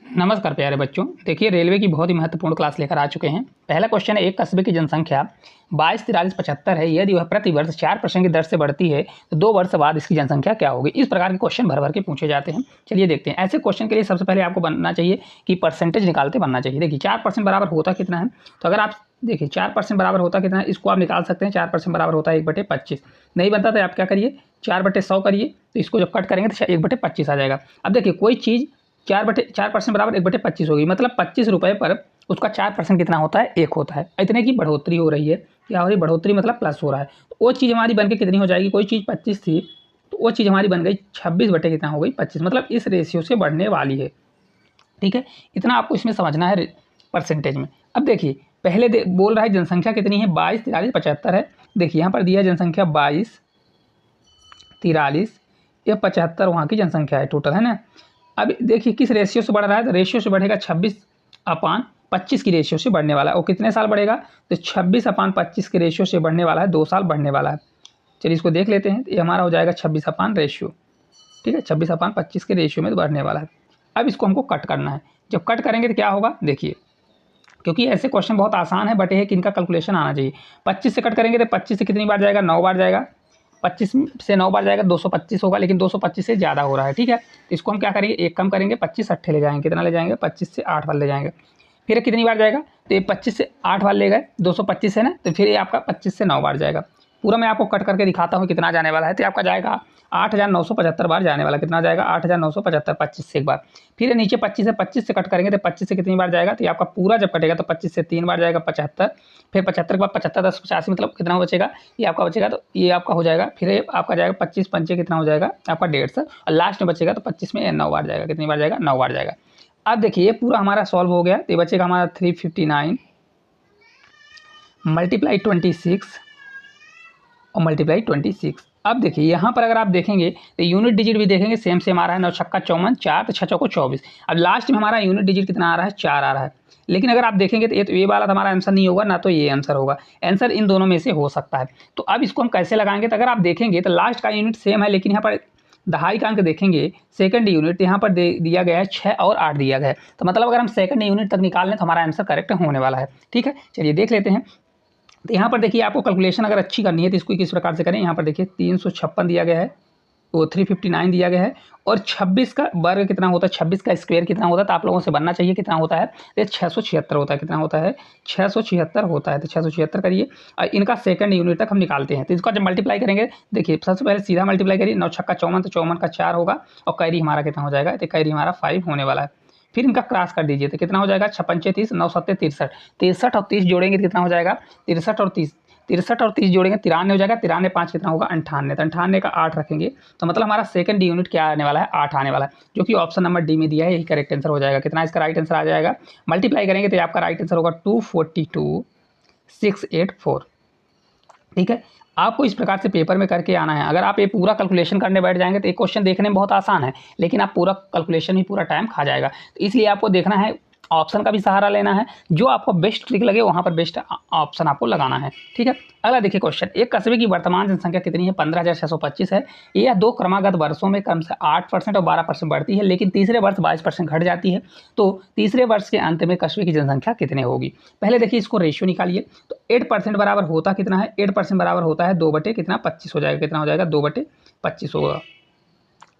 नमस्कार प्यारे बच्चों। देखिए रेलवे की बहुत ही महत्वपूर्ण क्लास लेकर आ चुके हैं। पहला क्वेश्चन है, एक कस्बे की जनसंख्या 22, 43, 75 है। यदि वह प्रति वर्ष 4% की दर से बढ़ती है तो 2 वर्ष बाद इसकी जनसंख्या क्या होगी। इस प्रकार के क्वेश्चन भर भर के पूछे जाते हैं। चलिए देखते हैं। ऐसे क्वेश्चन के लिए सबसे पहले आपको बनना चाहिए कि परसेंटेज निकालते बनना चाहिए। देखिए 4% बराबर होता कितना है, तो अगर आप देखिए 4% बराबर होता कितना है, इसको आप निकाल सकते हैं। 4% बराबर होता है 1/25। नहीं बनता तो आप क्या करिए, 4/100 करिए, तो इसको जब कट करेंगे तो 1/25 आ जाएगा। अब देखिए कोई चीज़ 4% बराबर 1/25 होगी, मतलब 25 रुपये पर उसका 4% कितना होता है, 1 होता है। इतने की बढ़ोतरी हो रही है। क्या हो रही है, बढ़ोतरी मतलब प्लस हो रहा है। तो वो चीज़ हमारी बन के कितनी हो जाएगी, कोई चीज़ 25 थी तो वो चीज़ हमारी बन गई 26 बटे कितना हो गई, 25, मतलब इस रेशियो से बढ़ने वाली है। ठीक है, इतना आपको इसमें समझना है परसेंटेज में। अब देखिए पहले बोल रहा है जनसंख्या कितनी है, 22, 43, 75 है। देखिए यहाँ पर दिया है जनसंख्या 22, 43, या 75 वहाँ की जनसंख्या है टोटल, है ना। अब देखिए किस रेशियो से बढ़ रहा है, तो रेशियो से बढ़ेगा 26/25 की रेशियो से बढ़ने वाला है। और कितने साल बढ़ेगा, तो 26/25 के रेशियो से बढ़ने वाला है, 2 साल बढ़ने वाला है। चलिए इसको देख लेते हैं। ये हमारा हो जाएगा 26 रेशियो। ठीक है, 26/25 के रेशियो में तो बढ़ने वाला है। अब इसको हमको कट करना है। जब कट करेंगे तो क्या होगा, देखिए क्योंकि ऐसे क्वेश्चन बहुत आसान है बट ये है कि इनका कैलकुलेशन आना चाहिए। 25 से कट करेंगे तो 25 से कितनी बार जाएगा, 9 बार जाएगा। 25 से 9 बार जाएगा 225 होगा, लेकिन 225 से ज़्यादा हो रहा है। ठीक है, तो इसको हम क्या करेंगे, एक कम करेंगे, 25 अट्ठे ले जाएंगे। कितना ले जाएंगे, 25 से 8 बार ले जाएंगे। फिर कितनी बार जाएगा, तो ये 25 से 8 बार ले गए, 225 है ना, तो फिर ये आपका 25 से 9 बार जाएगा। पूरा मैं आपको कट करके दिखाता हूँ कितना जाने वाला है। तो आपका जाएगा 8,975 बार जाने वाला। कितना जाएगा, 8,975, 25 से एक बार। फिर नीचे 25 से कट करेंगे तो 25 से कितनी बार जाएगा, तो ये आपका पूरा जब कटेगा तो 25 से 3 बार जाएगा, 75। फिर 75 के बाद 75 10 85, मतलब कितना बचेगा, ये आपका बचेगा, तो ये आपका हो जाएगा। फिर ये आपका जाएगा 25 पंचे कितना हो जाएगा आपका 150, और लास्ट में बचेगा तो 25 में 9 बार जाएगा। कितनी बार जाएगा, 9 बार जाएगा। अब देखिए ये पूरा हमारा सॉल्व हो गया। तो ये बचेगा हमारा 359 मल्टीप्लाई 26 और मल्टीप्लाई 26। अब देखिए यहाँ पर अगर आप देखेंगे तो यूनिट डिजिट भी देखेंगे, सेम सेम आ रहा है। 9 छक्का 54, 4 तो 6 चौको 24। अब लास्ट में हमारा यूनिट डिजिट कितना आ रहा है, 4 आ रहा है। लेकिन अगर आप देखेंगे तो ये वाला तो हमारा आंसर नहीं होगा, ना तो ये आंसर होगा। आंसर इन दोनों में से हो सकता है। तो अब इसको हम कैसे लगाएंगे, तो अगर आप देखेंगे तो लास्ट का यूनिट सेम है, लेकिन यहाँ पर दहाई का अंक देखेंगे, सेकंड यूनिट यहाँ पर दिया गया है 6 और 8 दिया गया है। तो मतलब अगर हम सेकंड यूनिट तक निकाल लें तो हमारा आंसर करेक्ट होने वाला है। ठीक है, चलिए देख लेते हैं। तो यहाँ पर देखिए आपको कैलकुलेशन अगर अच्छी करनी है तो इसको किस प्रकार से करें। यहाँ पर देखिए 356 दिया गया है, वो 359 दिया गया है, और 26 का वर्ग कितना होता है, 26 का स्क्वायर कितना होता है, तो आप लोगों से बनना चाहिए कितना होता है, तो 676 होता है। कितना होता है, 676 होता है। तो 676 करिए, और इनका सेकंड यूनिट तक हम निकालते हैं। तो इसका जब मल्टीप्लाई करेंगे, देखिए सबसे पहले सीधा मल्टीप्लाई करिए। 9 छक्का 54, तो 54 का 4 होगा, और कैरी हमारा कितना हो जाएगा, तो कैरी हमारा 5 होने वाला है। फिर इनका क्रॉस कर दीजिए, तो कितना हो जाएगा, 56 30, 9 7 63, 63 और 30 जोड़ेंगे तो कितना हो जाएगा, 63 और 30, 63 और 30 जोड़ेंगे 93 हो जाएगा। 93 5 कितना होगा, 98। तो 98 का 8 रखेंगे, तो मतलब हमारा सेकंड यूनिट क्या आने वाला है, 8 आने वाला है, जो कि ऑप्शन नंबर डी में दिया है। यही करेक्ट आंसर हो जाएगा। कितना इसका राइट आंसर आ जाएगा, मल्टीप्लाई करेंगे तो आपका राइट आंसर होगा 242,684। ठीक है, आपको इस प्रकार से पेपर में करके आना है। अगर आप ये पूरा कैलकुलेशन करने बैठ जाएंगे तो एक क्वेश्चन देखने में बहुत आसान है, लेकिन आप पूरा कैलकुलेशन ही पूरा टाइम खा जाएगा। तो इसलिए आपको देखना है, ऑप्शन का भी सहारा लेना है, जो आपको बेस्ट ट्रिक लगे वहाँ पर बेस्ट ऑप्शन आपको लगाना है। ठीक है, अगला देखिए क्वेश्चन, एक कस्बे की वर्तमान जनसंख्या कितनी है, 15,625 है। यह 2 क्रमागत वर्षों में क्रम से 8% और 12% बढ़ती है, लेकिन तीसरे वर्ष 22% घट जाती है। तो तीसरे वर्ष के अंत में कस्बे की जनसंख्या कितनी होगी। पहले देखिए इसको रेशियो निकालिए। तो 8% बराबर होता कितना है, 8% बराबर होता है 2 बटे कितना, 25 हो जाएगा। कितना हो जाएगा, 2/25 होगा।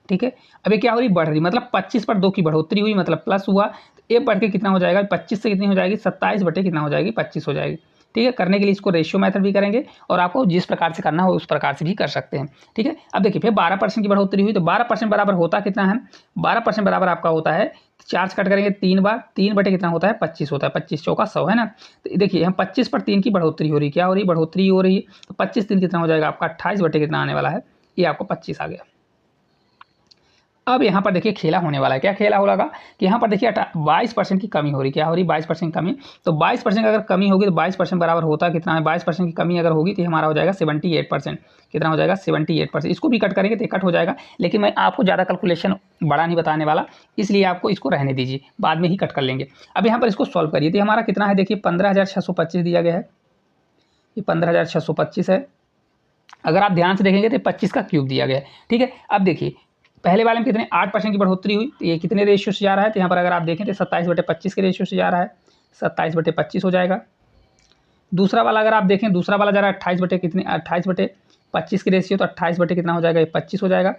ठीक है, अब ये क्या हो रही, बढ़ रही, मतलब 25 पर 2 की बढ़ोतरी हुई, मतलब प्लस हुआ। तो ये बढ़ के कितना हो जाएगा, 25 से कितनी हो जाएगी, 27 बटे कितना हो जाएगी, 25 हो जाएगी। ठीक है, करने के लिए इसको रेशियो मेथड भी करेंगे, और आपको जिस प्रकार से करना हो उस प्रकार से भी कर सकते हैं। ठीक है, अब देखिए फिर 12% की बढ़ोतरी हुई, तो 12% बराबर होता कितना है, 12% बराबर आपका होता है, 4 कट करेंगे 3 बार, 3 बटे कितना होता है, 25 होता है। 25 चौका 100 है ना। तो देखिए हम 25 पर 3 की बढ़ोतरी हो रही है, क्या हो रही है, बढ़ोतरी हो रही है। तो 25 3 कितना हो जाएगा आपका, 28 बटे कितना आने वाला है, ये आपको 25 आ गया। अब यहाँ पर देखिए खेला होने वाला है। क्या खेला होगा कि यहाँ पर देखिए 22% की कमी हो रही, क्या हो रही, 22% कमी। तो 22% अगर कमी होगी तो 22% बराबर होता कितना है, 22% की कमी अगर होगी तो हमारा हो जाएगा 78%। कितना हो जाएगा, 78%। इसको भी कट करेंगे तो कट हो जाएगा, लेकिन मैं आपको ज़्यादा कैलकुलेशन बड़ा नहीं बताने वाला, इसलिए आपको इसको रहने दीजिए, बाद में ही कट कर लेंगे। अब यहाँ पर इसको सॉल्व करिए, तो हमारा कितना है, देखिए 15,625 दिया गया है, ये 15,625 है। अगर आप ध्यान से देखेंगे तो 25 का क्यूब दिया गया है। ठीक है, अब देखिए पहले वाले में कितने 8% की बढ़ोतरी हुई, तो ये कितने रेशियो से जा रहा है, तो यहाँ पर अगर आप देखें तो 27/25 के रेशियो से जा रहा है, 27/25 हो जाएगा। दूसरा वाला अगर आप देखें, दूसरा वाला जा रहा है 28/25 के रेशियो, तो 28 बटे कितना हो जाएगा, ये 25 हो जाएगा।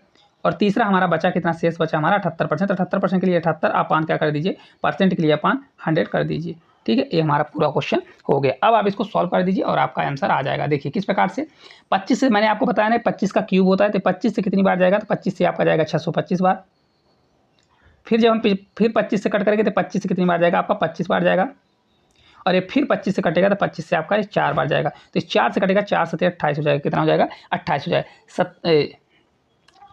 और तीसरा हमारा बचा कितना, शेष बचा हमारा 78%। 78% के लिए 78 अपान क्या कर दीजिए, परसेंट के लिए अपान 100 कर दीजिए। ठीक है, ये हमारा पूरा क्वेश्चन हो गया। अब आप इसको सॉल्व कर दीजिए और आपका आंसर आ जाएगा। देखिए किस प्रकार से, 25 से मैंने आपको बताया ना 25 का क्यूब होता है, तो 25 से कितनी बार जाएगा, तो 25 से आपका जाएगा 625 बार। फिर जब हम फिर 25 से कट करेंगे तो 25 से कितनी बार जाएगा, आपका 25 बार जाएगा। और ये फिर 25 से कटेगा तो 25 से आपका 4 बार जाएगा, तो इस 4 से कटेगा, 4 से 28 हो जाएगा, कितना हो जाएगा, 28 हो जाएगा।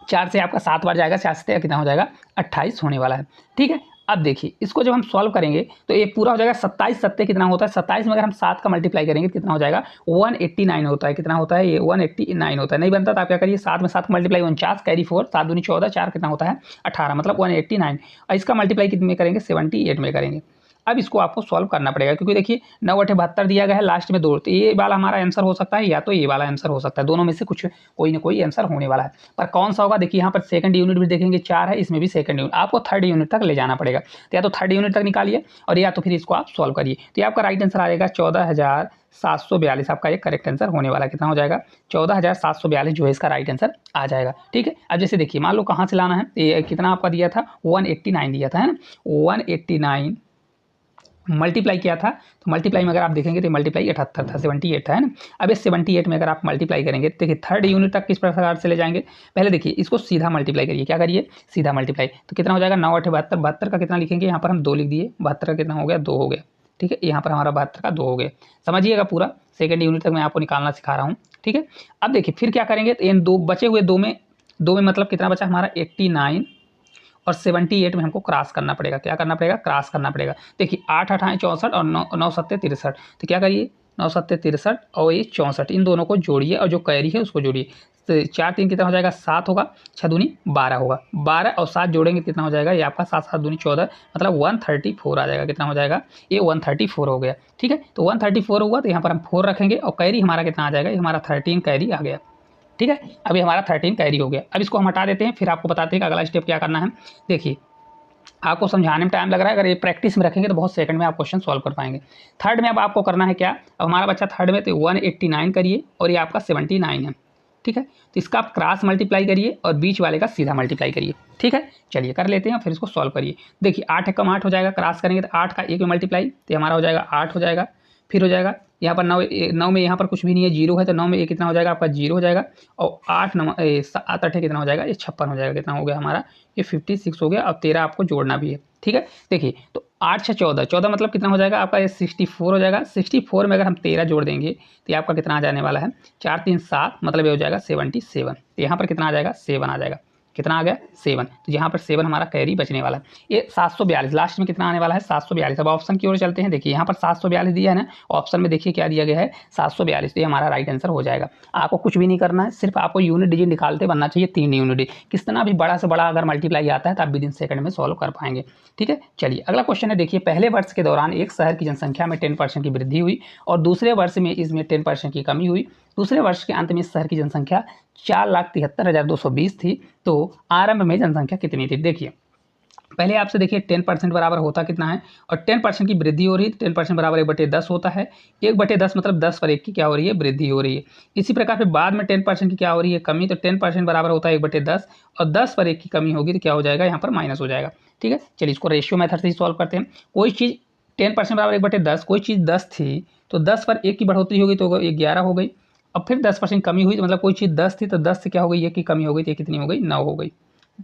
4 से आपका 7 बार जाएगा, 4 से कितना हो जाएगा, 28 होने वाला है। ठीक है, अब देखिए इसको जब हम सॉल्व करेंगे तो ये पूरा हो जाएगा 27 सत्ते कितना होता है, 27 में अगर हम 7 का मल्टीप्लाई करेंगे तो कितना हो जाएगा, 189 होता है। कितना होता है, ये 189 होता है। नहीं बनता तो आप क्या करिए, 7 में 7 का मल्टीप्लाई 49, कैरी 4, 7 दूनी 14, 4 कितना होता है 18, मतलब 189। और इसका मल्टीप्लाई कितने में करेंगे, 78 में करेंगे। अब इसको आपको सॉल्व करना पड़ेगा, क्योंकि देखिए 9/72 दिया गया है, लास्ट में 2, तो ये वाला हमारा आंसर हो सकता है या तो ये वाला आंसर हो सकता है, दोनों में से कुछ कोई ना कोई आंसर होने वाला है। पर कौन सा होगा, देखिए यहाँ पर सेकंड यूनिट भी देखेंगे 4 है, इसमें भी सेकंड यूनिट, आपको थर्ड यूनिट तक ले जाना पड़ेगा। तो या तो थर्ड यूनिट तक निकालिए और या तो फिर इसको आप सॉल्व करिए। तो आपका राइट आंसर आ जाएगा 14,742, आपका एक करेक्ट आंसर होने वाला। कितना हो जाएगा, 14,742 जो है इसका राइट आंसर आ जाएगा। ठीक है, अब जैसे देखिए मान लो कहाँ से लाना है, ये कितना आपका दिया था, 189 दिया था, है ना, 189 मल्टीप्लाई किया था, तो मल्टीप्लाई में अगर आप देखेंगे तो मल्टीप्लाई 78 था, 78 था, है ना। अब इस 78 में अगर आप मल्टीप्लाई करेंगे, देखिए थर्ड यूनिट तक किस प्रकार से ले जाएंगे, पहले देखिए इसको सीधा मल्टीप्लाई करिए, क्या करिए, सीधा मल्टीप्लाई। तो कितना हो जाएगा, 9/72, 72 का कितना लिखेंगे, यहाँ पर हम 2 लिख दिए, 72 का कितना हो गया, 2 हो गया। ठीक है, यहाँ पर हमारा 72 का 2 हो गया। समझिएगा पूरा सेकंड यूनिट तक मैं आपको निकालना सिखा रहा हूँ। ठीक है, अब देखिए फिर क्या करेंगे, तो इन दो बचे हुए दो में मतलब कितना बचा हमारा 89 और 78 में हमको क्रॉस करना पड़ेगा। क्या करना पड़ेगा, क्रॉस करना पड़ेगा। देखिए 8 8 64 और 9 7 63, तो क्या करिए, 9 7 63 और ये 64, इन दोनों को जोड़िए और जो कैरी है उसको जोड़िए। तो 4 3 कितना हो जाएगा, 7 होगा, 6 दूनी 12 होगा, 12 और 7 जोड़ेंगे कितना हो जाएगा, ये आपका 7 7 दूनी 14, मतलब 134 आ जाएगा। कितना हो जाएगा, ये 134 हो गया। ठीक है, तो 134 हुआ, तो यहाँ पर हम 4 रखेंगे और कैरी हमारा कितना आ जाएगा, ये हमारा 13 कैरी आ गया। ठीक है, अभी हमारा 13 कैरी हो गया। अब इसको हम हटा देते हैं, फिर आपको बताते हैं कि अगला स्टेप क्या करना है। देखिए आपको समझाने में टाइम लग रहा है, अगर ये प्रैक्टिस में रखेंगे तो बहुत सेकंड में आप क्वेश्चन सॉल्व कर पाएंगे। थर्ड में अब आपको करना है क्या, अब हमारा बच्चा थर्ड में, तो 189 करिए और ये आपका 79 है। ठीक है, तो इसका आप क्रॉस मल्टीप्लाई करिए और बीच वाले का सीधा मल्टीप्लाई करिए। ठीक है, चलिए कर लेते हैं, फिर इसको सॉल्व करिए। देखिए 8 कम 8 हो जाएगा, क्रॉस करेंगे तो 8 का 1 में मल्टीप्लाई, तो हमारा हो जाएगा 8 हो जाएगा। फिर हो जाएगा यहाँ पर 9 में यहाँ पर कुछ भी नहीं है, 0 है, तो 9 में ये कितना हो जाएगा आपका 0 हो जाएगा। और 8 9 7 8 कितना हो जाएगा, ये 56 हो जाएगा। कितना हो गया हमारा, ये 56 हो गया। अब 13 आपको जोड़ना भी है। ठीक है, देखिए तो 8 6 14, 14 मतलब कितना हो जाएगा आपका, ये 64 हो जाएगा। 64 में अगर हम 13 जोड़ देंगे तो ये आपका कितना आ जाने वाला है, 4 3 7, मतलब ये हो जाएगा 77। तो यहाँ पर कितना आ जाएगा, 7 आ जाएगा। कितना आ गया, 7। तो यहाँ पर 7 हमारा कैरी बचने वाला है। ये 742 लास्ट में कितना आने वाला है, 742। अब ऑप्शन की ओर चलते हैं। देखिए यहाँ पर 742 दिया है ना, ऑप्शन में देखिए क्या दिया गया है, 742। तो ये हमारा राइट आंसर हो जाएगा। आपको कुछ भी नहीं करना है, सिर्फ आपको यूनिट डिजिट निकालते बनना चाहिए, 3 यूनिट। कितना भी बड़ा से बड़ा अगर मल्टीप्लाई आता है तो आप विदिन सेकंड में सॉल्व कर पाएंगे। ठीक है, चलिए अगला क्वेश्चन है। देखिए पहले वर्ष के दौरान एक शहर की जनसंख्या में 10% की वृद्धि हुई और दूसरे वर्ष में इसमें 10% की कमी हुई। दूसरे वर्ष के अंत में इस शहर की जनसंख्या 4,73,220 थी। तो आरंभ में जनसंख्या कितनी थी। देखिए पहले आपसे देखिए 10% बराबर होता कितना है, और 10% की वृद्धि हो रही है। 10% बराबर 1/10 होता है। 1/10 मतलब 10 पर 1 की क्या हो रही है, वृद्धि हो रही है। इसी प्रकार फिर बाद में 10% की क्या हो रही है, कमी। तो 10% बराबर होता है 1/10, और 10 पर 1 की कमी होगी तो क्या हो जाएगा, यहाँ पर माइनस हो जाएगा। ठीक है, चलिए इसको रेशियो मेथड से ही सॉल्व करते हैं। कोई चीज़ 10% बराबर 1/10, कोई चीज़ 10 थी तो 10 पर 1 की बढ़ोतरी होगी तो 11 हो गई। अब फिर 10% कमी हुई तो मतलब कोई चीज़ 10 थी तो 10 से क्या हो गई, 1 की कमी हो गई तो ये कितनी हो गई, 9 हो गई।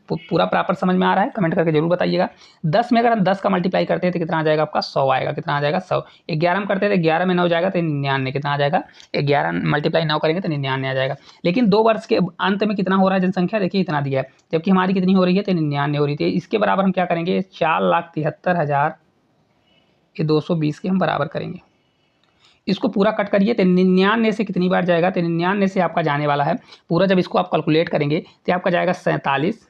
पूरा प्रॉपर समझ में आ रहा है, कमेंट करके जरूर बताइएगा। 10 में अगर हम 10 का मल्टीप्लाई करते हैं तो कितना आ जाएगा आपका, 100 आएगा। कितना आ जाएगा, 100। 11 में करते हैं तो 11 में 9 जाएगा तो 99। कितना आ जाएगा, 11 मल्टीप्लाई 9 करेंगे तो 99 आ जाएगा। लेकिन 2 वर्ष के अंत में कितना हो रहा है जनसंख्या, देखिए इतना दिया है, जबकि हमारी कितनी हो रही है, तो 99 हो रही थी। इसके बराबर हम क्या करेंगे, 4,73,220 के हम बराबर करेंगे। इसको पूरा कट करिए तो 99 से कितनी बार जाएगा, तो 99 से आपका जाने वाला है पूरा। जब इसको आप कैलकुलेट करेंगे तो आपका जाएगा 47,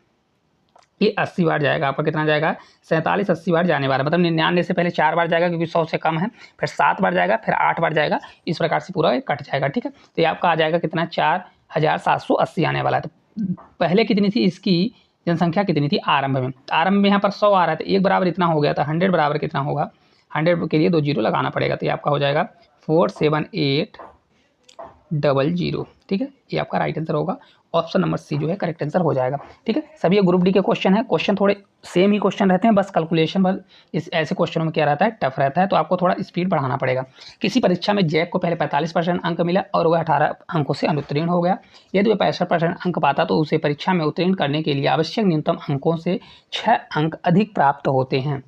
ये 80 बार जाएगा। आपका कितना जाएगा, 47 80 बार जाने वाला है। मतलब 99 से पहले 4 बार जाएगा क्योंकि 100 से कम है, फिर 7 बार जाएगा, फिर 8 बार जाएगा। इस प्रकार से पूरा कट जाएगा। ठीक है, तो ये आपका आ जाएगा कितना, 4,780 आने वाला है। तो पहले कितनी थी इसकी, जनसंख्या कितनी थी आरंभ में। आरंभ में यहाँ पर 100 आ रहा था, 1 बराबर इतना हो गया था, 100 बराबर कितना होगा, 100 के लिए 2 जीरो लगाना पड़ेगा, तो ये आपका हो जाएगा 47800। ठीक है, ये आपका राइट आंसर होगा। ऑप्शन नंबर सी जो है करेक्ट आंसर हो जाएगा। ठीक है, सभी ये ग्रुप डी के क्वेश्चन है, क्वेश्चन थोड़े सेम ही क्वेश्चन रहते हैं, बस कैलकुलेशन भर इस ऐसे क्वेश्चनों में क्या रहता है, टफ रहता है, तो आपको थोड़ा स्पीड बढ़ाना पड़ेगा। किसी परीक्षा में जैक को पहले 45% अंक मिला और वह 18 अंकों से अनुत्तीर्ण हो गया। यदि वह 65% अंक पाता तो उसे परीक्षा में उत्तीर्ण करने के लिए आवश्यक न्यूनतम अंकों से 6 अंक अधिक प्राप्त होते हैं।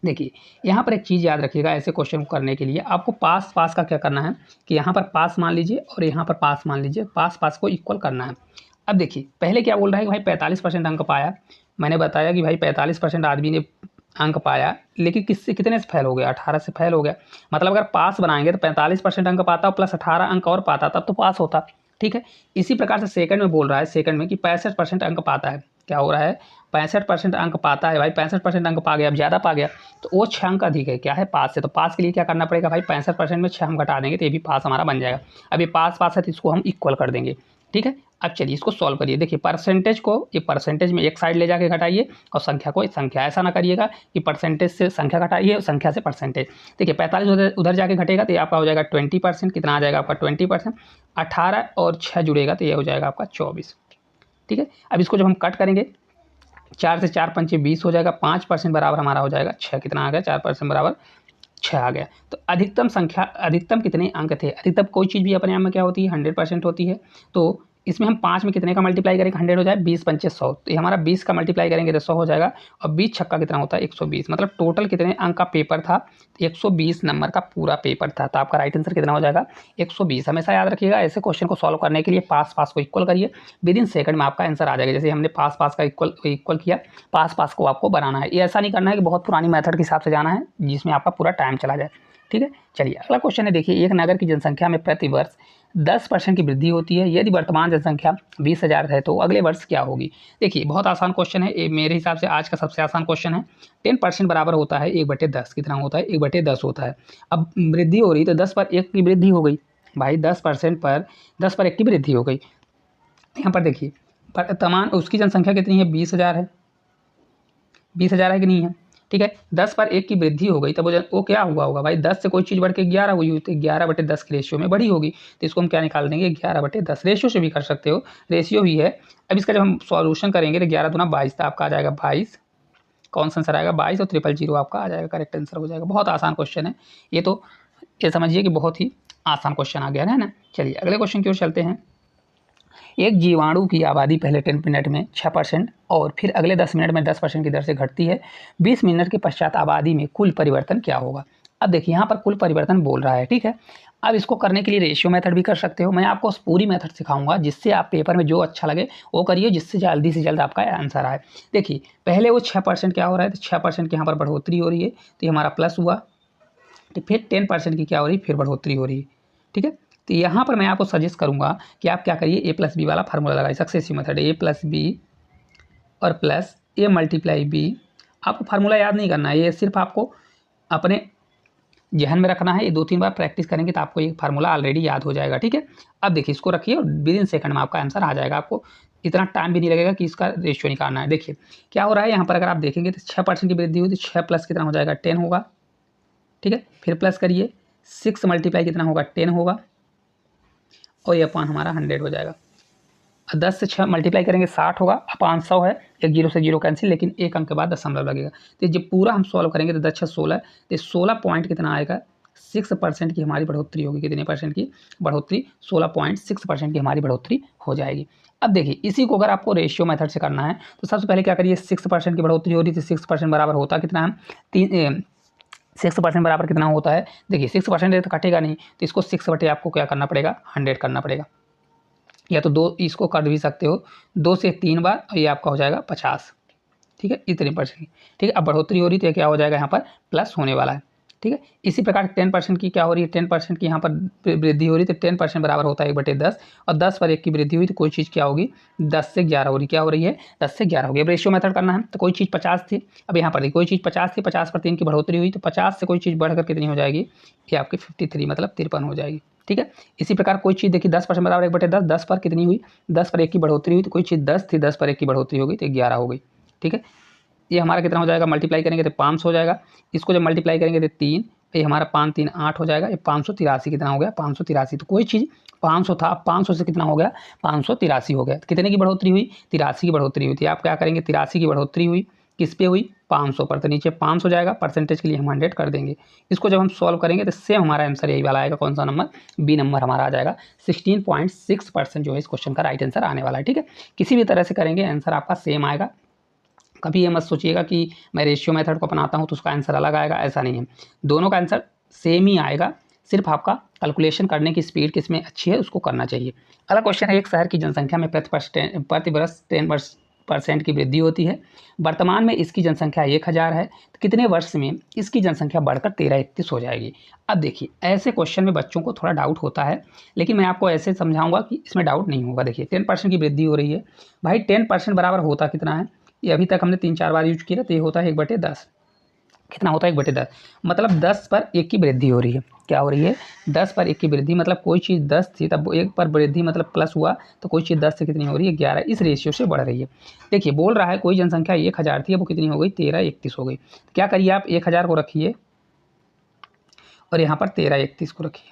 देखिए यहाँ पर एक चीज़ याद रखिएगा, ऐसे क्वेश्चन को करने के लिए आपको पास पास का क्या करना है कि यहाँ पर पास मान लीजिए और यहाँ पर पास मान लीजिए, पास पास को इक्वल करना है। अब देखिए पहले क्या बोल रहा है कि भाई 45% अंक पाया, मैंने बताया कि भाई 45% आदमी ने अंक पाया, लेकिन किससे कितने से फेल हो गया, 18 से फेल हो गया। मतलब अगर पास बनाएंगे तो 45% अंक पाता प्लस 18 अंक और पाता तब तो पास होता। ठीक है, इसी प्रकार से सेकंड में बोल रहा है, सेकंड में कि 65% अंक पाता है, क्या हो रहा है 65% अंक पाता है, भाई 65% अंक पा गया, अब ज़्यादा पा गया तो वो 6 अंक अधिक है, क्या है पास से। तो पास के लिए क्या करना पड़ेगा भाई, 65% में 6 हम घटा देंगे तो ये भी पास हमारा बन जाएगा। अब ये पास पास है तो इसको हम इक्वल कर देंगे। ठीक है, अब चलिए इसको सॉल्व करिए। देखिए परसेंटेज को ये परसेंटेज में एक साइड ले जाके घटाइए और संख्या को संख्या, ऐसा ना करिएगा कि परसेंटेज से संख्या घटाइए और संख्या से परसेंटेज। देखिए 45 उधर जाके घटेगा तो ये आपका हो जाएगा 20%, कितना आ जाएगा आपका 20%, 18 और 6 जुड़ेगा तो ये हो जाएगा आपका 24। ठीक है, अब इसको जब हम कट करेंगे 4 से 4 पंचे 20 हो जाएगा, 5% बराबर हमारा हो जाएगा 6, कितना आ गया 4% बराबर 6 आ गया। तो अधिकतम संख्या, अधिकतम कितने अंक थे, अधिकतम कोई चीज़ भी अपने आप में क्या होती है 100% होती है। तो इसमें हम 5 में कितने का मल्टीप्लाई करेंगे, 100 हो जाए, 20 पंचे 100, तो ये हमारा 20 का मल्टीप्लाई करेंगे तो 100 हो जाएगा, और 20 छक्का कितना होता है 120। मतलब टोटल कितने अंक का पेपर था, 120 नंबर का पूरा पेपर था। तो आपका राइट आंसर कितना हो जाएगा 120। हमेशा याद रखिएगा ऐसे क्वेश्चन को सॉल्व करने के लिए पास पास को इक्वल करिए, विद इन सेकंड में आपका आंसर आ जाएगा। जैसे हमने पास पास का इक्वल किया, पास पास को आपको बनाना है। ये ऐसा नहीं करना है कि बहुत पुरानी मेथड के हिसाब से जाना है जिसमें आपका पूरा टाइम चला जाए। ठीक है, चलिए अगला क्वेश्चन है। देखिए एक नगर की जनसंख्या में प्रति वर्ष 10% की वृद्धि होती है। यदि वर्तमान जनसंख्या 20,000 है तो अगले वर्ष क्या होगी। देखिए बहुत आसान क्वेश्चन है, ये मेरे हिसाब से आज का सबसे आसान क्वेश्चन है। 10% बराबर होता है 1/10, कितना होता है 1/10 होता है। अब वृद्धि हो रही तो 10 पर 1 की वृद्धि हो गई भाई, 10% पर 10 पर 1 की वृद्धि हो गई। यहाँ पर देखिए वर्तमान उसकी जनसंख्या कितनी है 20,000 है, 20,000 है कि नहीं है। ठीक है, 10 पर 1 की वृद्धि हो गई तब वो क्या हुआ होगा भाई, 10 से कोई चीज़ बढ़ के 11 हुई हुई तो 11/10 के रेशियो में बढ़ी होगी। तो इसको हम क्या निकाल देंगे 11/10, रेशियो से भी कर सकते हो, रेशियो ही है। अब इसका जब हम सॉल्यूशन करेंगे तो 11 दूना 22, तो आपका आ जाएगा 22, कौन सा आंसर आएगा 22 और 000 आपका आ जाएगा, करेक्ट आंसर हो जाएगा। बहुत आसान क्वेश्चन है ये, तो ये समझिए कि बहुत ही आसान क्वेश्चन आ गया है ना। चलिए अगले क्वेश्चन की ओर चलते हैं। एक जीवाणु की आबादी पहले 10 मिनट में 6% और फिर अगले 10 मिनट में 10% की दर से घटती है। 20 मिनट के पश्चात आबादी में कुल परिवर्तन क्या होगा। अब देखिए यहाँ पर कुल परिवर्तन बोल रहा है। ठीक है, अब इसको करने के लिए रेशियो मेथड भी कर सकते हो, मैं आपको पूरी मेथड सिखाऊंगा जिससे आप पेपर में जो अच्छा लगे वो करिए, जिससे जल्दी से जल्द आपका आंसर आए। देखिए पहले वो 6% क्या हो रहा है, तो 6% की यहाँ पर बढ़ोतरी हो रही है, तो ये हमारा प्लस हुआ। तो फिर 10% की क्या हो रही है, फिर बढ़ोतरी हो रही है। ठीक है, तो यहाँ पर मैं आपको सजेस्ट करूँगा कि आप क्या करिए A+B वाला फार्मूला लगाइए, सक्सेसिव मेथड A+B और प्लस A×B। आपको फार्मूला याद नहीं करना है, ये सिर्फ आपको अपने जहन में रखना है। ये 2-3 बार प्रैक्टिस करेंगे तो आपको ये फार्मूला ऑलरेडी याद हो जाएगा। ठीक है, अब देखिए इसको रखिए और विद इन सेकंड में आपका आंसर आ जाएगा। आपको इतना टाइम भी नहीं लगेगा कि इसका रेशियो निकालना है। देखिए क्या हो रहा है यहाँ पर, अगर आप देखेंगे तो 6% की वृद्धि हुई तो 6 प्लस कितना हो जाएगा 10 होगा। ठीक है, फिर प्लस करिए 6 मल्टीप्लाई कितना होगा 10 होगा, और ये अपान हमारा 100 हो जाएगा। 10 से 6 मल्टीप्लाई करेंगे 60 होगा, अपान 100 है, एक जीरो से जीरो कैंसिल, लेकिन एक अंक के बाद दशमलव लगेगा। तो जब पूरा हम सॉल्व करेंगे तो 10 6 16, तो 16 पॉइंट कितना आएगा 6% की हमारी बढ़ोतरी होगी। कितने परसेंट की बढ़ोतरी, 16.6% की हमारी बढ़ोतरी हो जाएगी। अब देखिए इसी को अगर आपको रेशियो मेथड से करना है तो सबसे पहले क्या करिए, 6% की बढ़ोतरी हो रही थी, 6% बराबर होता कितना है 6% बराबर कितना होता है। देखिए 6% तो कटेगा नहीं, तो इसको 6 बटे आपको क्या करना पड़ेगा 100 करना पड़ेगा, या तो 2 इसको कर भी सकते हो 2 से 3 बार, और ये आपका हो जाएगा 50। ठीक है, इतने परसेंट। ठीक है, अब बढ़ोतरी हो रही तो क्या हो जाएगा यहाँ पर प्लस होने वाला है। ठीक है, इसी प्रकार 10% की क्या हो रही है, 10% की यहाँ पर वृद्धि हो रही है, तो 10% बराबर होता है 1/10, और 10 पर 1 की वृद्धि हुई तो कोई चीज़ क्या होगी 10 से 11 हो रही, क्या हो रही है 10 से 11 हो गई। अब रेशियो मेथड करना है तो कोई चीज़ 50 थी, अब यहाँ पर कोई चीज़ 50 थी, 50 पर 3 की बढ़ोतरी हुई तो 50 से कोई चीज़ बढ़कर कितनी हो जाएगी, ये आपकी 53 मतलब 53 हो जाएगी। ठीक है। इसी प्रकार कोई चीज़ देखिए 10% बराबर 1/10, 10 पर कितनी हुई, 10 पर 1 की बढ़ोतरी हुई, तो कोई चीज़ 10 थी, 10 पर 1 की बढ़ोतरी हो गई तो 11 हो गई। ठीक है, ये हमारा कितना हो जाएगा, मल्टीप्लाई करेंगे तो 500 हो जाएगा। इसको जब मल्टीप्लाई करेंगे तो 3, ये हमारा 5 3 8 हो जाएगा। ये 583 कितना हो गया, 583। तो कोई चीज़ 500 था, 500 से कितना हो गया, 583 हो गया। तो कितने की बढ़ोतरी हुई, 83 की बढ़ोतरी हुई थी। आप क्या करेंगे, 83 की बढ़ोतरी हुई किस पे हुई, 500 पर, तो नीचे 500 हो जाएगा, परसेंटेज के लिए हम 100 कर देंगे। इसको जब हम सॉल्व करेंगे तो सेम हमारा आंसर यही वाला आएगा। कौन सा नंबर, बी नंबर हमारा आ जाएगा। 16.6% जो है इस क्वेश्चन का राइट आंसर आने वाला है। ठीक है, किसी भी तरह से करेंगे आंसर आपका सेम आएगा। कभी ये मत सोचिएगा कि मैं रेशियो मेथड को अपनाता हूँ तो उसका आंसर अलग आएगा, ऐसा नहीं है, दोनों का आंसर सेम ही आएगा। सिर्फ आपका कैलकुलेशन करने की स्पीड किसमें अच्छी है उसको करना चाहिए। अगला क्वेश्चन है, एक शहर की जनसंख्या में प्रति वर्ष 10% की वृद्धि होती है। वर्तमान में इसकी जनसंख्या 1000 है, तो कितने वर्ष में इसकी जनसंख्या बढ़कर 1331 हो जाएगी। अब देखिए ऐसे क्वेश्चन में बच्चों को थोड़ा डाउट होता है, लेकिन मैं आपको ऐसे समझाऊंगा कि इसमें डाउट नहीं होगा। देखिए 10% की वृद्धि हो रही है, भाई 10% बराबर होता कितना है, ये अभी तक हमने 3-4 बार यूज किया, तो ये होता है 1/10। कितना होता है, 1/10, मतलब 10 पर 1 की वृद्धि हो रही है। क्या हो रही है, 10 पर 1 की वृद्धि, मतलब कोई चीज़ 10 थी तब 1 पर वृद्धि मतलब प्लस हुआ, तो कोई चीज़ 10 से कितनी हो रही है, 11, इस रेशियो से बढ़ रही है। देखिए बोल रहा है कोई जनसंख्या 1000 थी, अब वो कितनी हो गई, 1331 हो गई। क्या करिए आप 1000 को रखिए और यहाँ पर 1331 को रखिए।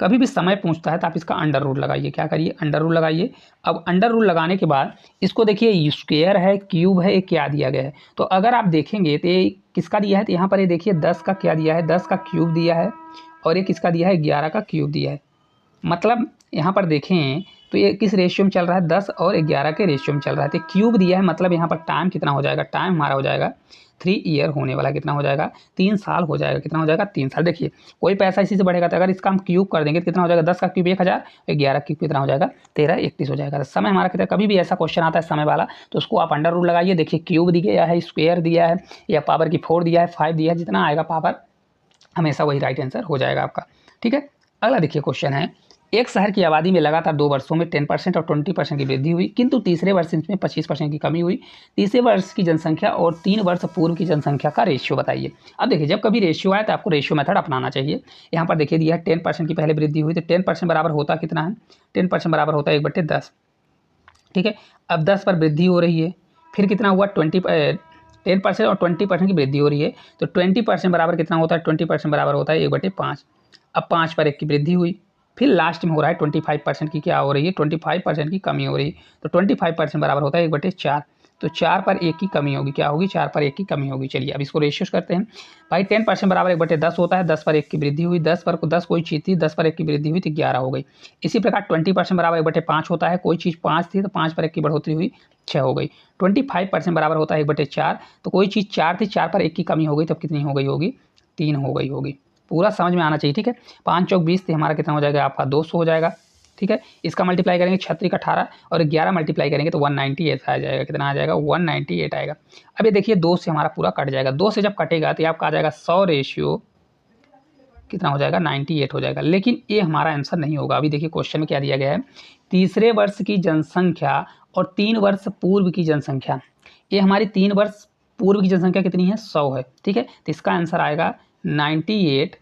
कभी भी समय पूछता है तो आप इसका अंडर रूल लगाइए। क्या करिए, अंडर रूल लगाइए। अब अंडर रूल लगाने के बाद इसको देखिए, स्क्वायर है, क्यूब है, ये क्या दिया गया है। तो अगर आप देखेंगे तो ये किसका दिया है, तो यहाँ पर ये देखिए 10 का क्या दिया है, 10 का क्यूब दिया है, और ये किसका दिया है, 11 का क्यूब दिया है। मतलब यहाँ पर देखें तो ये किस रेशियो में चल रहा है, 10 और 11 के रेशियो में चल रहा है। तो क्यूब दिया है, मतलब यहाँ पर टाइम कितना हो जाएगा, टाइम हमारा हो जाएगा 3 ईयर होने वाला, कितना हो जाएगा, 3 साल हो जाएगा। कितना हो जाएगा, 3 साल। देखिए कोई पैसा इसी से बढ़ेगा, तो अगर इसका हम क्यूब कर देंगे तो कितना हो जाएगा, 10 का क्यूब 1000, 11 क्यूब कितना हो जाएगा, 1331 हो जाएगा। तो समय हमारा कितना, कभी भी ऐसा क्वेश्चन आता है समय वाला तो उसको आप अंडर रूल लगाइए। देखिए क्यूब दिया है, स्क्वायर दिया है, या पावर की 4 दिया है, 5 दिया है, जितना आएगा पावर हमेशा वही राइट आंसर हो जाएगा आपका। ठीक है, अगला देखिए क्वेश्चन है, एक शहर की आबादी में लगातार 2 वर्षों में 10% और 20% की वृद्धि हुई, किंतु तीसरे वर्ष इसमें 25% की कमी हुई। तीसरे वर्ष की जनसंख्या और 3 वर्ष पूर्व की जनसंख्या का रेशियो बताइए। अब देखिए जब कभी रेशियो आए तो आपको रेशियो मेथड अपनाना चाहिए। यहाँ पर देखिए दिया है 10% की पहले वृद्धि हुई, तो 10% बराबर होता कितना है, 10% बराबर होता है 1/10। ठीक है, अब 10 पर वृद्धि हो रही है, फिर कितना हुआ 10% और 20% की वृद्धि हो रही है, तो 20% बराबर कितना होता है, 20% बराबर होता है 1/5। अब 5 पर 1 की वृद्धि हुई, फिर लास्ट में हो रहा है 25% की क्या हो रही है, 25% की कमी हो रही है, तो 25% बराबर होता है 1/4। तो 4 पर 1 की कमी होगी, क्या होगी, 4 पर 1 की कमी होगी। चलिए अब इसको रेशियोज करते हैं। भाई 10% बराबर 1/10 होता है, 10 पर 1 की वृद्धि हुई, 10 कोई चीज़ थी, 10 पर 1 की वृद्धि हुई तो 11 हो गई। इसी प्रकार 20% बराबर 1/5 होता है, कोई चीज़ 5 थी तो 5 पर 1 की बढ़ोतरी हुई, 6 हो गई। 25% बराबर होता है 1/4, तो कोई चीज़ 4 थी, 4 पर 1 की कमी हो गई, तब कितनी हो गई होगी, 3 हो गई होगी। पूरा समझ में आना चाहिए। ठीक है, 5 चौक 20 तो हमारा कितना हो जाएगा, आपका 200 हो जाएगा। ठीक है, इसका मल्टीप्लाई करेंगे 36 18 और 11 मल्टीप्लाई करेंगे तो 198 आ जाएगा। कितना आ जाएगा, 198 आएगा। अब ये देखिए 2 से हमारा पूरा कट जाएगा, 2 से जब कटेगा तो आपका आ जाएगा 100 रेशियो कितना हो जाएगा, 98 हो जाएगा। लेकिन ये हमारा आंसर नहीं होगा। अभी देखिए क्वेश्चन में क्या दिया गया है, तीसरे वर्ष की जनसंख्या और 3 वर्ष पूर्व की जनसंख्या। ये हमारी 3 वर्ष पूर्व की जनसंख्या कितनी है, 100 है। ठीक है, तो इसका आंसर आएगा 98,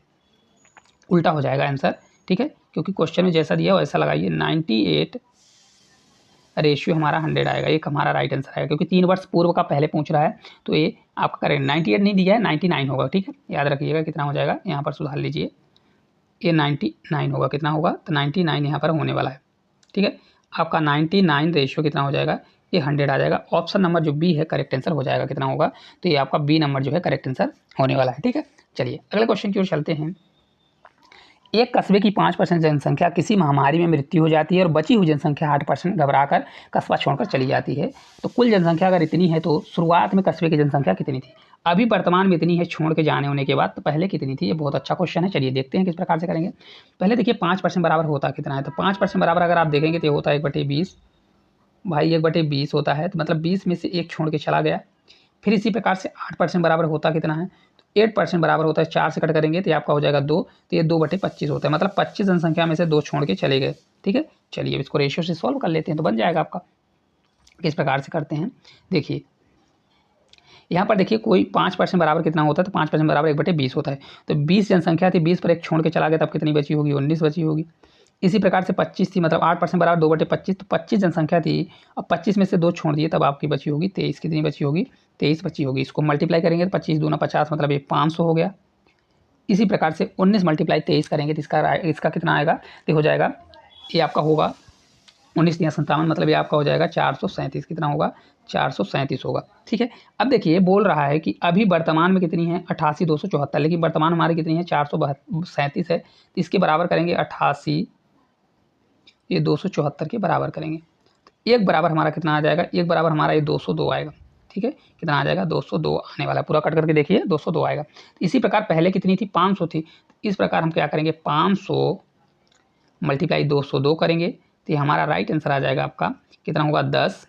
उल्टा हो जाएगा आंसर। ठीक है, क्योंकि क्वेश्चन में जैसा दिया है वैसा लगाइए, 98 रेशियो हमारा 100 आएगा, एक हमारा राइट आंसर आएगा। क्योंकि 3 वर्ष पूर्व का पहले पूछ रहा है तो ये आपका करेक्ट, 98 नहीं दिया है, 99 होगा। ठीक है, याद रखिएगा कितना हो जाएगा, यहाँ पर सुधार लीजिए, ये 99 होगा। कितना होगा, तो 99 यहाँ पर होने वाला है। ठीक है, आपका 99 रेशियो कितना हो जाएगा, ये 100 आ जाएगा। ऑप्शन नंबर जो बी है करेक्ट आंसर हो जाएगा। कितना होगा, तो ये आपका बी नंबर जो है करेक्ट आंसर होने वाला है। ठीक है, चलिए अगले क्वेश्चन की ओर चलते हैं। एक कस्बे की 5% जनसंख्या किसी महामारी में मृत्यु हो जाती है और बची हुई जनसंख्या 8% घबराकर कस्बा छोड़कर चली जाती है, तो कुल जनसंख्या अगर इतनी है तो शुरुआत में कस्बे की जनसंख्या कितनी थी, अभी वर्तमान में इतनी है, छोड़ के जाने होने के बाद तो पहले कितनी थी। ये बहुत अच्छा क्वेश्चन है, चलिए देखते हैं किस प्रकार से करेंगे। पहले देखिए 5% बराबर होता कितना है, तो 5% बराबर अगर आप देखेंगे तो होता है 1/20। भाई 1/20 होता है, तो मतलब 20 में से 1 छोड़ के चला गया। फिर इसी प्रकार से 8% बराबर होता कितना है, 8% बराबर होता है, 4 से कट करेंगे तो आपका हो जाएगा 2, तो ये 2/25 होता है, मतलब 25 जनसंख्या में से 2 छोड़ के चले गए। ठीक है, चलिए अब इसको रेशियो से सॉल्व कर लेते हैं तो बन जाएगा आपका। किस प्रकार से करते हैं देखिए, यहाँ पर देखिए कोई 5% बराबर कितना होता है, तो 5% बराबर 1/20 होता है। तो 20 जनसंख्या थी, 20 पर 1 छोड़ के चला गया, तब कितनी बची होगी, 19 बची होगी। इसी प्रकार से 25 थी, मतलब 8% बराबर 2/25, तो 25 जनसंख्या थी, अब 25 में से 2 छोड़ दिए, तब आपकी बची होगी 23। कितनी बची होगी, 23 बची होगी। इसको मल्टीप्लाई करेंगे तो 25 दूना 50, मतलब ये 500 हो गया। इसी प्रकार से 19 × 23 करेंगे तो इसका कितना आएगा, तो हो जाएगा, ये आपका होगा 19 या 57, मतलब ये आपका हो जाएगा 437। कितना होगा, 437 होगा। ठीक है, अब देखिए बोल रहा है कि अभी वर्तमान में कितनी है, 88,274, लेकिन वर्तमान हमारी कितनी है, 437 है। तो इसके बराबर करेंगे 88, ये 274 के बराबर करेंगे, तो एक बराबर हमारा कितना आ जाएगा, एक बराबर हमारा ये 202 आएगा। ठीक है, कितना आ जाएगा, 202 आने वाला, पूरा कट करके देखिए 202 आएगा। इसी प्रकार पहले कितनी थी, 500 थी। इस प्रकार हम क्या करेंगे, 500 × 202 करेंगे, तो ये हमारा राइट आंसर आ जाएगा आपका, कितना होगा, 10,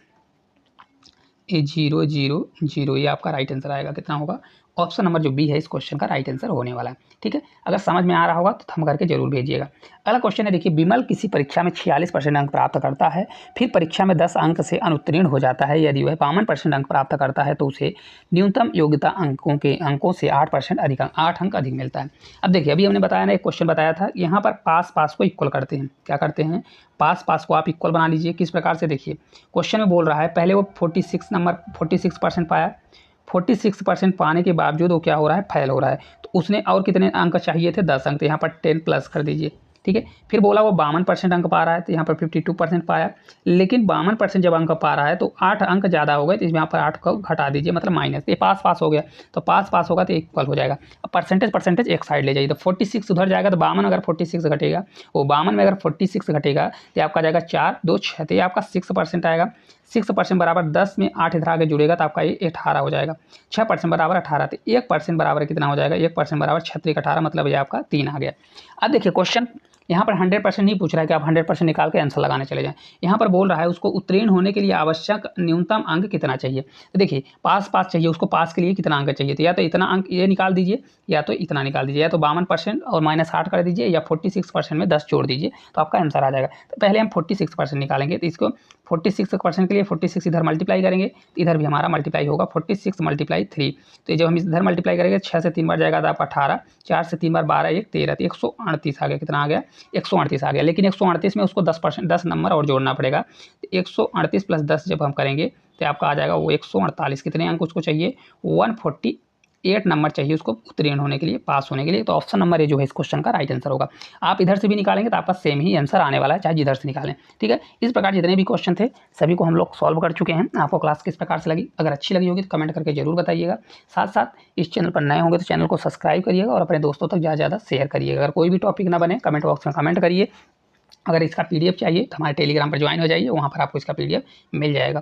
ये 0 0 0, ये आपका राइट आंसर आएगा। कितना होगा, ऑप्शन नंबर जो बी है इस क्वेश्चन का राइट आंसर होने वाला है। ठीक है, अगर समझ में आ रहा होगा तो थम करके जरूर भेजिएगा। अगला क्वेश्चन है, देखिए विमल किसी परीक्षा में 46% अंक प्राप्त करता है, फिर परीक्षा में 10 अंक से अनुत्तीर्ण हो जाता है। यदि वह 52% अंक प्राप्त करता है तो उसे न्यूनतम योग्यता अंकों से 8 अंक अधिक मिलता है। अब देखिए, अभी हमने बताया ना, एक क्वेश्चन बताया था, यहाँ पर पास को इक्वल करते हैं। क्या करते हैं, पास को आप इक्वल बना लीजिए। किस प्रकार से, देखिए क्वेश्चन में बोल रहा है, पहले वो 46% पाया, 46% पाने के बावजूद वो क्या हो रहा है, फेल हो रहा है। तो उसने और कितने अंक चाहिए थे, 10 अंक, तो यहाँ पर 10 प्लस कर दीजिए। ठीक है, फिर बोला वो 52% अंक पा रहा है, तो यहाँ पर 52% पाया, लेकिन 52% जब अंक पा रहा है तो 8 अंक ज़्यादा हो गए, तो यहाँ पर 8 को घटा दीजिए, मतलब माइनस। ये पास हो गया, तो पास होगा तो इक्वल हो जाएगा। अब परसेंटेज एक साइड ले जाइए, तो 46 उधर जाएगा, तो 52 अगर 46 घटेगा, वो 52 में अगर 46 घटेगा तो आपका जाएगा 4 2 6, तो ये आपका 6% आएगा। 6% बराबर 10 में 8 इधर आगे जुड़ेगा, तो आपका ये 18 हो जाएगा। 6% बराबर 18, तो 1% बराबर कितना हो जाएगा, 1% बराबर 36 मतलब ये आपका 3 आ गया। अब देखिए क्वेश्चन यहाँ पर 100% नहीं पूछ रहा है कि आप 100% निकाल के आंसर लगाने चले जाएं। यहाँ पर बोल रहा है उसको उत्तीर्ण होने के लिए आवश्यक न्यूनतम अंक कितना चाहिए। तो देखिए पास चाहिए, उसको पास के लिए कितना अंक चाहिए, तो या तो इतना अंक ये निकाल दीजिए, या तो इतना निकाल दीजिए, या तो 52% और -8 कर दीजिए, या 46% में 10 जोड़ दीजिए, तो आपका आंसर आ जाएगा। तो पहले हम 46% निकालेंगे, तो इसको 46% के लिए 46 इधर मल्टीप्लाई करेंगे, तो इधर भी हमारा मल्टीप्लाई होगा, 46 × 3। तो जब हम इधर मल्टीप्लाई करेंगे, 6 से 3 बार जाएगा तो आप 18, 4 से 3 बार 12, 1 13, तो 138 आ गया। कितना आ गया, 138 आ गया। लेकिन 138 में उसको 10 नंबर और जोड़ना पड़ेगा, तो 138 + 10 जब हम करेंगे तो आपका आ जाएगा वो 148। कितने अंक उसको चाहिए, 148 नंबर चाहिए उसको उत्तीर्ण होने के लिए, पास होने के लिए। तो ऑप्शन नंबर ए जो है इस क्वेश्चन का राइट आंसर होगा। आप इधर से भी निकालेंगे तो आपका सेम ही आंसर आने वाला है, चाहे जिधर से निकालें। ठीक है, इस प्रकार जितने भी क्वेश्चन थे सभी को हम लोग सॉल्व कर चुके हैं। आपको क्लास किस प्रकार से लगी, अगर अच्छी लगी होगी तो कमेंट करके जरूर बताइएगा। साथ साथ इस चैनल पर नए होंगे तो चैनल को सब्सक्राइब करिएगा और अपने दोस्तों तक ज़्यादा शेयर करिएगा। अगर कोई भी टॉपिक ना बने कमेंट बॉक्स में कमेंट करिए। अगर इसका PDF चाहिए तो हमारे टेलीग्राम पर ज्वाइन हो जाइए, वहाँ पर आपको इसका PDF मिल जाएगा।